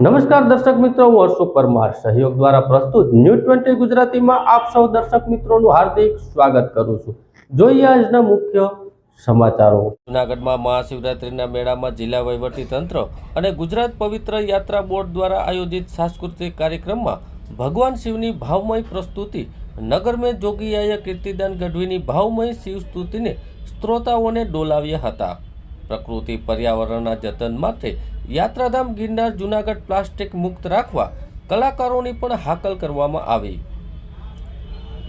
નમસ્કાર દર્શક મિત્રો, હું હર્ષુ પરમાર સહયોગ દ્વારા પ્રસ્તુત ન્યૂઝ 20 ગુજરાતીમાં આપ સૌ દર્શક મિત્રોનું હાર્દિક સ્વાગત કરું છું। જોઈએ આજના મુખ્ય સમાચારો। જૂનાગઢમાં મહાશિવરાત્રિના મેળામાં જિલ્લા વહીવટી તંત્ર અને ગુજરાત પવિત્ર યાત્રા બોર્ડ દ્વારા આયોજિત સાંસ્કૃતિક કાર્યક્રમમાં ભગવાન શિવની ભાવમય પ્રસ્તુતિ, નગરમે જોગીયાએ કીર્તિદાન ગઢવીની ભાવમય શિવ સ્તુતિને શ્રોતાઓને ડોલાવ્યા હતા। પ્રકૃતિ પર્યાવરણના જતન માટે યાત્રાધામ ગિરનાર જૂનાગઢ પ્લાસ્ટિક મુક્ત રાખવા કલાકારોની પણ હાકલ કરવામાં આવી।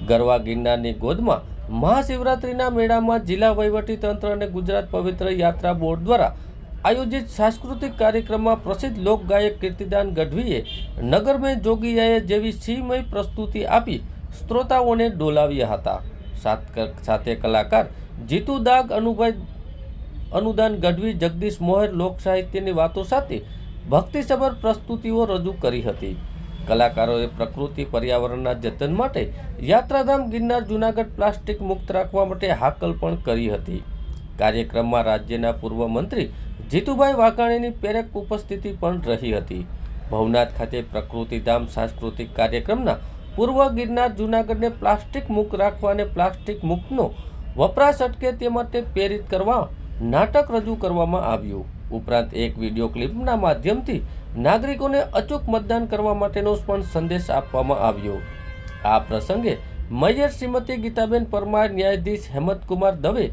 ગરવા ગિરનારની ગોદમાં મહાશિવરાત્રિના મેળામાં જિલ્લા વહીવટી તંત્ર અને ગુજરાત પવિત્ર યાત્રા બોર્ડ દ્વારા આયોજિત સાંસ્કૃતિક કાર્યક્રમમાં પ્રસિદ્ધ લોકગાયક કીર્તિદાન ગઢવીએ નગરમે જોગીયાએ જેવી શિવમય પ્રસ્તુતિ આપી શ્રોતાઓને ડોલાવ્યા હતા। સાથે કલાકાર જીતુ દાગ, અનુદાન ગઢવી, જગદીશ મોહર લોક સાહિત્યની વાતો સાથે ભક્તિસભર પ્રસ્તુતિઓ રજૂ કરી હતી। કલાકારોએ પ્રકૃતિ પર્યાવરણના જતન માટે યાત્રાધામ ગિરનાર જૂનાગઢ પ્લાસ્ટિક મુક્ત રાખવા માટે હાકલ પણ કરી હતી। કાર્યક્રમમાં રાજ્યના પૂર્વ મંત્રી જીતુભાઈ વાઘાણીની પ્રેરક ઉપસ્થિતિ પણ રહી હતી। ભવનાથ ખાતે પ્રકૃતિધામ સાંસ્કૃતિક કાર્યક્રમના પૂર્વ ગિરનાર જૂનાગઢને પ્લાસ્ટિક મુક્ત રાખવા અને પ્લાસ્ટિક મુક્તનો વપરાશ અટકે તે માટે પ્રેરિત કરવા નાટક રજૂ કરવામાં આવ્યું। ઉપરાંત એક વિડીયો ક્લિપના માધ્યમથી નાગરિકોને અચૂક મતદાન કરવા માટેનો પણ સંદેશ આપવામાં આવ્યો। આ પ્રસંગે મેયર શ્રીમતી ગીતાબેન પરમાર, ન્યાયાધીશ હેમંતકુમાર દવે,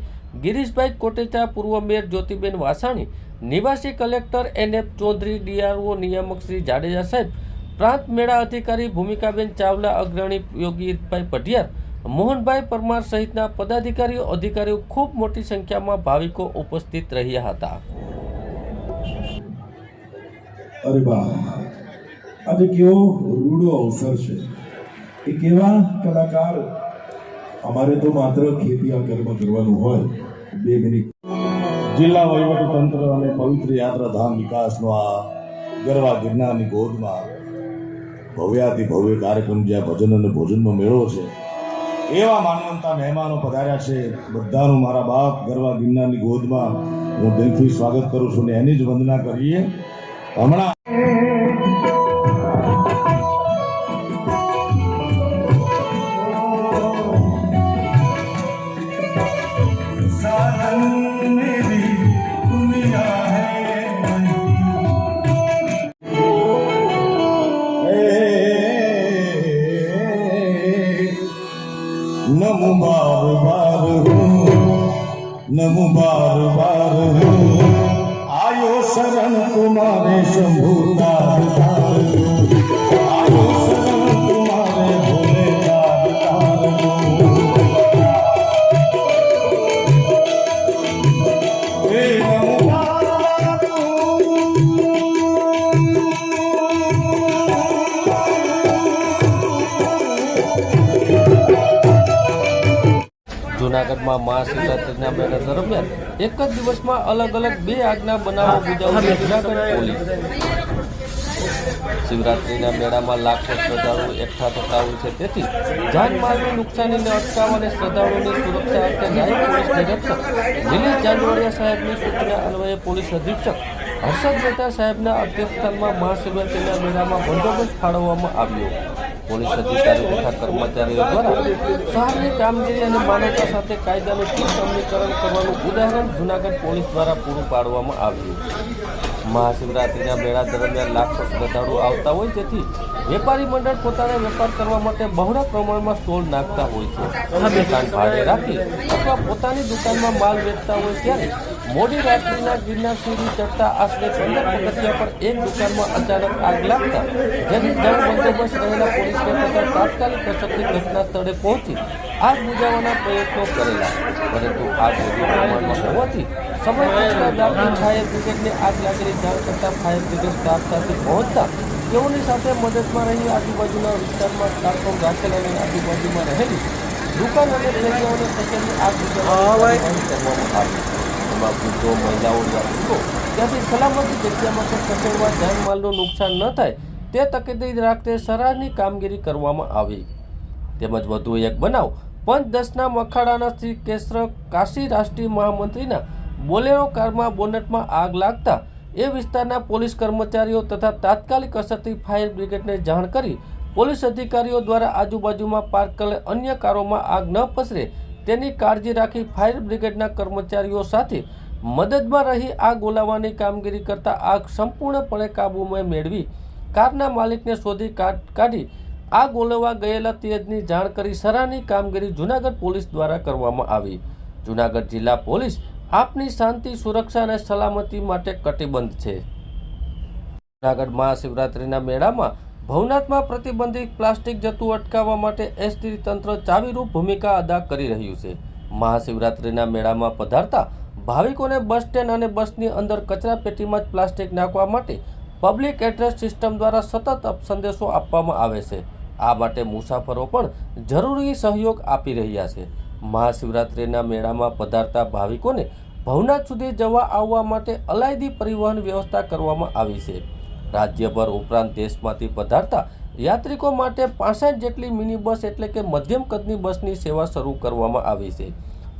ગિરીશભાઈ કોટેચા, પૂર્વ મેયર જ્યોતિબેન વાસાણી, નિવાસી કલેક્ટર NF ચૌધરી, DRO નિયામક શ્રી જાડેજા સાહેબ, પ્રાંત મેળા અધિકારી ભૂમિકાબેન ચાવલા, અગ્રણી યોગીભાઈ પઢિયાર, મોહનભાઈ પરમાર સહિતના પદાધિકારીઓ, અધિકારીઓ ખૂબ મોટી સંખ્યામાં ભાવિકો ઉપસ્થિત રહ્યા હતા। અરે વાહ, આજે કેવો રૂડો અવસર છે। એક એવા કલાકાર, અમારે તો માત્ર ખેતી કર્મ કરવાનું હોય 2 મિનિટ। જિલ્લા વહીવટી તંત્ર અને પવિત્ર યાત્રાધામ વિકાસનો આ ગરવા ગિરનારની ગોદમાં ભવ્યાતિ ભવ્ય કાર્યક્રમ, જ્યાં ભજન અને ભોજનનો મેળો છે, એવા માનવંતા મહેમાનો પધાર્યા છે। બધાનું મારા બાપ ગરવા ગિરનારની ગોદમાં હું દિલથી સ્વાગત કરું છું ને એની જ વંદના કરીએ। હમણાં नमो बार बार नमो बार बार आयो शरण तुम्हारे शंभु तार तार, आयो शरण तुम्हारे भोले तार तार। हे नमो बार જૂનાગઢમાં મહાશિવરાત્રિના મેળા દરમિયાન એક જ દિવસમાં અલગ અલગ 2 આગના બનાવો બુજાવી જૂનાગઢ પોલીસ। શિવરાત્રિના મેળામાં લાખો શ્રદ્ધાળુઓ એકઠા થતા હોય છે, તેથી જાનમાલની નુકસાનીને અટકાવવા અને શ્રદ્ધાળુઓની સુરક્ષા અર્થે નાયબ પોલીસ નિરીક્ષક દિલીપ જાંજવાડિયા સાહેબની સૂચના અન્વયે પોલીસ અધિક્ષક હર્ષદ મહેતા સાહેબના અધ્યક્ષસ્થાનમાં મહાશિવરાત્રિના મેળામાં બંદોબસ્ત ફાળવવામાં આવ્યો। પોલીસ અધિકારીઓ તથા કર્મચારીઓ દ્વારા શહેરની કામગીરી અને માનવતા સાથે કાયદાનું ચુસ્ત અમલીકરણ કરવાનું ઉદાહરણ જૂનાગઢ પોલીસ દ્વારા પૂરું પાડવામાં આવ્યું। મહાશિવરાત્રિના મેળા દરમિયાન લાખો શ્રદ્ધાળુઓ આવતા હોય, તેથી વેપારી મંડળ પોતાના વેપાર કરવા માટે બહોળા પ્રમાણમાં સ્ટોલ નાખતા હોય છે। દુકાન ભાડે રાખી અથવા પોતાની દુકાનમાં માલ વેચતા હોય, ત્યારે મોડી રાત્રિના ગિરનાર સીડી ચડતા આશરે 15 પગથિયા પર એક દુકાનમાં અચાનક આગ લાગતા જેની જણ બંદોબસ્ત રહેલા પોલીસને તથા તાત્કાલિક અસરથી ઘટના સ્થળે પહોંચી આગ બુઝાવવાના પ્રયત્નો કરેલા, પરંતુ આગ વધુ પ્રમાણમાં હોવાથી સમય પહેલા ફાયર બ્રિગેડને આગ લાગેલી જાણ કરતા ફાયર બ્રિગેડ સ્ટાફ સાથે પહોંચતા તેઓની સાથે મદદમાં રહી આજુબાજુના વિસ્તારમાં સ્ટાફ રાખેલ અને આજુબાજુમાં રહેલી દુકાન અને ફેરિયાઓને થયેલી આગ બુઝાવવાની કરવામાં આવી। એમાં વૃદ્ધો, મહિલાઓ, યાત્રિકો ત્યાંથી સલામત જગ્યામાં ખસેડવા જાનમાલનું નુકસાન ન થાય તે તકેદારી રાખતે સરાહનીય કામગીરી કરવામાં આવી। તેમજ વધુ એક બનાવ પંચ 10ના અખાડાના શ્રી કેશર કાશી રાષ્ટ્રીય મહામંત્રીના બોલેરો કારમાં બોનેટમાં આગ લાગતા એ વિસ્તારના પોલીસ કર્મચારીઓ તથા તાત્કાલિક અસરથી ફાયર બ્રિગેડને જાણ કરી પોલીસ અધિકારીઓ દ્વારા આજુબાજુમાં પાર્ક કરેલ અન્ય કારોમાં આગ ન પસરે તેની કાળજી રાખી ફાયર બ્રિગેડના કર્મચારીઓ સાથે મદદમાં રહી આગ ઓલાવવાની કામગીરી કરતા આગ સંપૂર્ણપણે કાબૂમાં મેળવી કારના માલિકને શોધી કાઢી આગ ઓલવવા ગયેલા તેજની જાણ કરી સરાહનીય કામગીરી જૂનાગઢ પોલીસ દ્વારા કરવામાં આવી. જૂનાગઢ જિલ્લા પોલીસ આપની શાંતિ, સુરક્ષા અને સલામતી માટે કટિબદ્ધ છે. જૂનાગઢ મહાશિવરાત્રિના મેળામાં ભવનાથમાં પ્રતિબંધિત પ્લાસ્ટિક જતું અટકાવવા માટે એસટી તંત્ર ચાવીરૂપ ભૂમિકા અદા કરી રહ્યું છે. મહાશિવરાત્રિના મેળામાં પધારતા ભાવિકોને બસ સ્ટેન્ડ અને બસની અંદર કચરાપેટીમાં જ પ્લાસ્ટિક નાખવા માટે પબ્લિક એડ્રેસ સિસ્ટમ દ્વારા સતત સંદેશો આપવામાં આવે છે. આ માટે મુસાફરો પણ જરૂરી સહયોગ આપી રહ્યા છે. મહાશિવરાત્રિના મેળામાં પધારતા ભાવિકોને ભવનાથ સુધી જવા આવવા માટે અલાયદી પરિવહન વ્યવસ્થા કરવામાં આવી છે. રાજ્યભર ઉપરાંત દેશમાંથી પધારતા યાત્રિકો માટે 65 જેટલી મિની બસ એટલે કે મધ્યમ કદની બસની સેવા શરૂ કરવામાં આવી છે.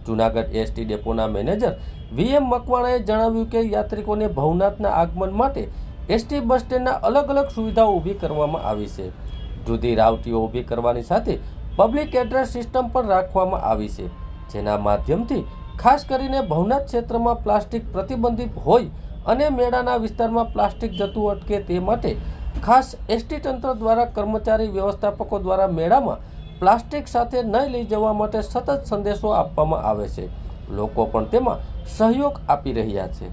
જૂનાગઢ એસટી ડેપોના મેનેજર VM મકવાણાએ જણાવ્યું કે યાત્રિકોને ભવનાથના આગમન માટે એસટી બસ સ્ટેન્ડના અલગ અલગ સુવિધાઓ ઊભી કરવામાં આવી છે. જુદી રાવટીઓ ઊભી કરવાની સાથે પબ્લિક એડ્રેસ સિસ્ટમ પણ રાખવામાં આવી છે, જેના માધ્યમથી ખાસ કરીને ભવનાથ ક્ષેત્રમાં પ્લાસ્ટિક પ્રતિબંધિત હોય અને મેળાના વિસ્તારમાં પ્લાસ્ટિક જતું અટકે તે માટે ખાસ એસટી તંત્ર દ્વારા કર્મચારી વ્યવસ્થાપકો દ્વારા મેળામાં પ્લાસ્ટિક સાથે ન લઈ જવા માટે સતત સંદેશો આપવામાં આવે છે. લોકો પણ તેમાં સહયોગ આપી રહ્યા છે.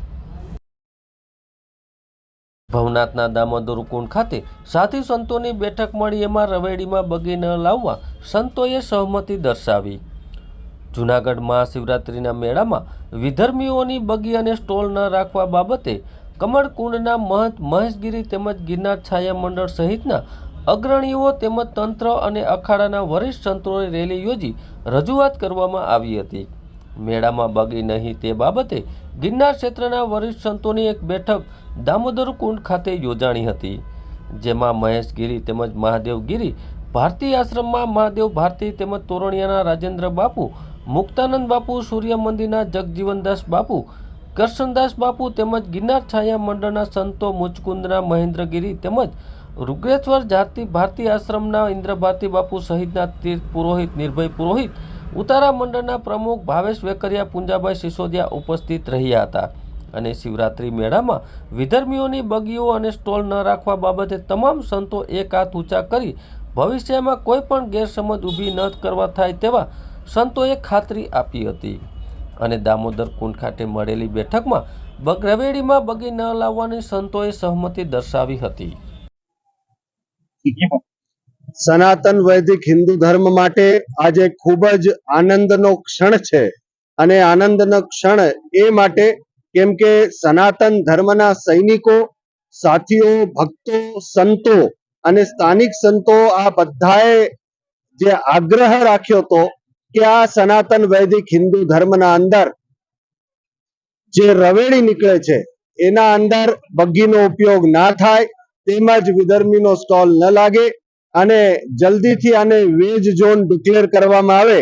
ભવનાથના દામોદર કુંડ ખાતે સાથી સંતોની બેઠક મળી. એમાં રવેડીમાં બગી ન લાવવા સંતોએ સહમતિ દર્શાવી. જૂનાગઢ મહાશિવરાત્રિના મેળામાં વિધર્મીઓની બગી અને સ્ટોલ ન રાખવા બાબતે કમળકુંડના મહંત મહેશગીરી તેમજ ગિરનાર છાયા મંડળ સહિતના અગ્રણીઓ તેમજ તંત્ર અને અખાડાના વરિષ્ઠ સંતોએ રેલી યોજી રજૂઆત કરવામાં આવી હતી. મેળામાં બગી નહીં તે બાબતે ગિરનાર ક્ષેત્રના વરિષ્ઠ સંતોની એક બેઠક દામોદર કુંડ ખાતે યોજાણી હતી, જેમાં મહેશગીરી તેમજ મહાદેવગીરી ભારતી આશ્રમમાં મહાદેવ ભારતી તેમજ તોરણિયાના રાજેન્દ્ર બાપુ, મુક્તાનંદ બાપુ, સૂર્ય મંદિરના જગજીવનદાસ બાપુ, કરશનદાસ બાપુ તેમજ ગિરનાર છાયા મંડળના સંતો મુચકુંદના મહેન્દ્રગીરી તેમજ રુદ્રેશ્વર ભારતી આશ્રમના ઇન્દ્ર ભારતી બાપુ સહિતના તીર્થ પુરોહિત, નિર્ભય પુરોહિત, ઉતારા મંડળના પ્રમુખ ભાવેશ વેકરિયા, પુંજાભાઈ સિસોદિયા ઉપસ્થિત રહ્યા હતા અને શિવરાત્રી મેળામાં વિધર્મીઓની બગીઓ અને સ્ટોલ ન રાખવા બાબતે તમામ સંતો એક હાથ ઊંચા કરી ભવિષ્યમાં કોઈ પણ ગેરસમજ ઊભી ન કરવા થાય તેવા સંતોએ ખાતરી આપી હતી અને દામોદર કુંડ ખાતે મળેલી બેઠકમાં રવેડીમાં બગી ન લાવવાની સંતોએ સહમતિ દર્શાવી હતી. સનાતન વૈદિક હિન્દુ ધર્મ માટે આજે ખૂબ જ આનંદનો ક્ષણ છે અને આનંદનો ક્ષણ એ માટે કેમ કે સનાતન ધર્મના સૈનિકો, સાથીઓ, ભક્તો, સંતો અને સ્થાનિક સંતો આ બધાએ જે આગ્રહ રાખ્યો હતો કે આ સનાતન વૈદિક હિન્દુ ધર્મના અંદર જે રવેડી નીકળે છે એના અંદર બગીનો ઉપયોગ ના થાય, તેમજ વિધર્મીનો સ્ટોલ ન લાગે અને જલ્દીથી આને વેજ ઝોન ડિક્લેર કરવામાં આવે.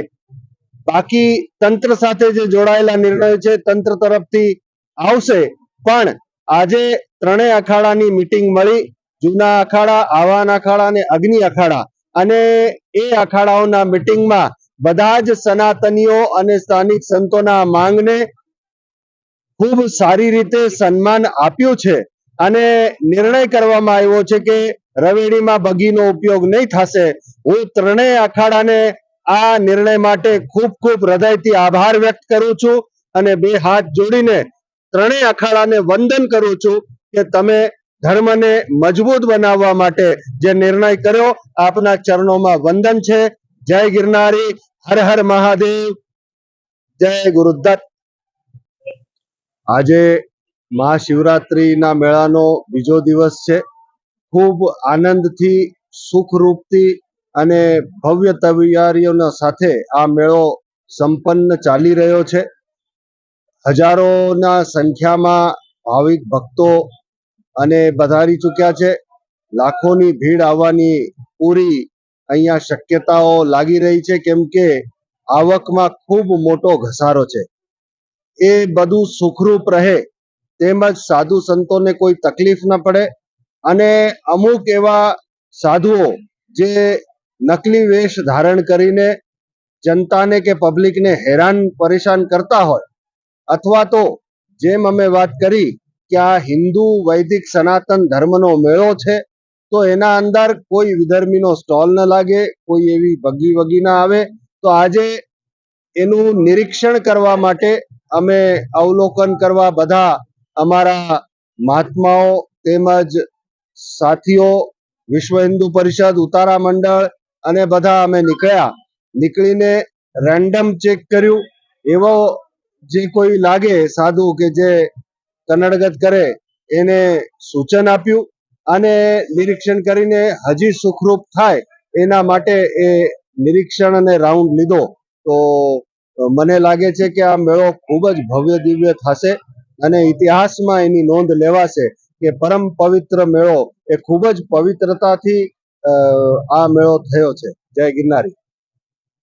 બાકી તંત્ર સાથે જે જોડાયેલા નિર્ણયો છે તંત્ર તરફથી આવશે, પણ આજે ત્રણેય અખાડાની મીટિંગ મળી, જૂના અખાડા, આવાન અખાડા અને અગ્નિ અખાડા, અને એ અખાડાઓના મીટિંગમાં બધા જ સનાતનીઓ અને સ્થાનિક સંતોના માંગને ખૂબ સારી રીતે સન્માન આપ્યું છે અને નિર્ણય કરવામાં આવ્યો છે કે રવેડીમાં બગીનો ઉપયોગ નહીં થશે. હું ત્રણેય અખાડાને આ નિર્ણય માટે ખૂબ ખૂબ હૃદયથી આભાર વ્યક્ત કરું છું અને બે હાથ જોડીને ત્રણેય અખાડાને વંદન કરું છું કે તમે ધર્મને મજબૂત બનાવવા માટે જે નિર્ણય કર્યો, આપના ચરણોમાં વંદન છે. જય ગિરનારી, હર હર મહાદેવ, જય ગુરુદત્ત. આજે મહાશિવરાત્રિના મેળાનો બીજો દિવસ છે. ખૂબ આનંદથી, સુખરૂપથી અને ભવ્ય તૈયારીઓના સાથે આ મેળો સંપન્ન ચાલી રહ્યો છે. હજારોના સંખ્યામાં ભાવિક ભક્તો અને પધારી ચૂક્યા છે. લાખોની ભીડ આવવાની પૂરી અહીંયા શક્યતાઓ લાગી રહી છે, કેમ કે આવકમાં ખૂબ મોટો ઘસારો છે. એ બધું સુખરૂપ રહે તેમજ સાધુ સંતોને કોઈ તકલીફ ન પડે અને અમુક એવા સાધુઓ જે નકલી વેશ ધારણ કરીને જનતાને કે પબ્લિકને હેરાન પરેશાન કરતા હોય, અથવા તો જેમ અમે વાત કરી કે આ હિન્દુ વૈદિક સનાતન ધર્મનો મેળો છે, તો એના અંદર કોઈ વિધર્મીનો સ્ટોલ ન લાગે, કોઈ એવી બગી વગી ના આવે. તો આજે એનું નિરીક્ષણ કરવા માટે અમે અવલોકન કરવા બધા અમારા મહાત્માઓ તેમજ સાથીઓ, વિશ્વ હિન્દુ પરિષદ, ઉતારા મંડળ અને બધા અમે નીકળીને રેન્ડમ ચેક કર્યું. એવો જે કોઈ લાગે સાધુ કે જે કન્નડગત કરે એને સૂચન આપ્યું અને નિરીક્ષણ કરીને હજી સુખરૂપ થાય એના માટે એ નિરીક્ષણ અને રાઉન્ડ લીધો. તો મને લાગે છે કે આ મેળો ખૂબ જ ભવ્ય દિવ્ય થશે અને ઇતિહાસમાં એની નોંધ લેવાશે કે પરમ પવિત્ર મેળો એ ખૂબ જ પવિત્રતાથી આ મેળો થયો છે. જય ગિરનારી.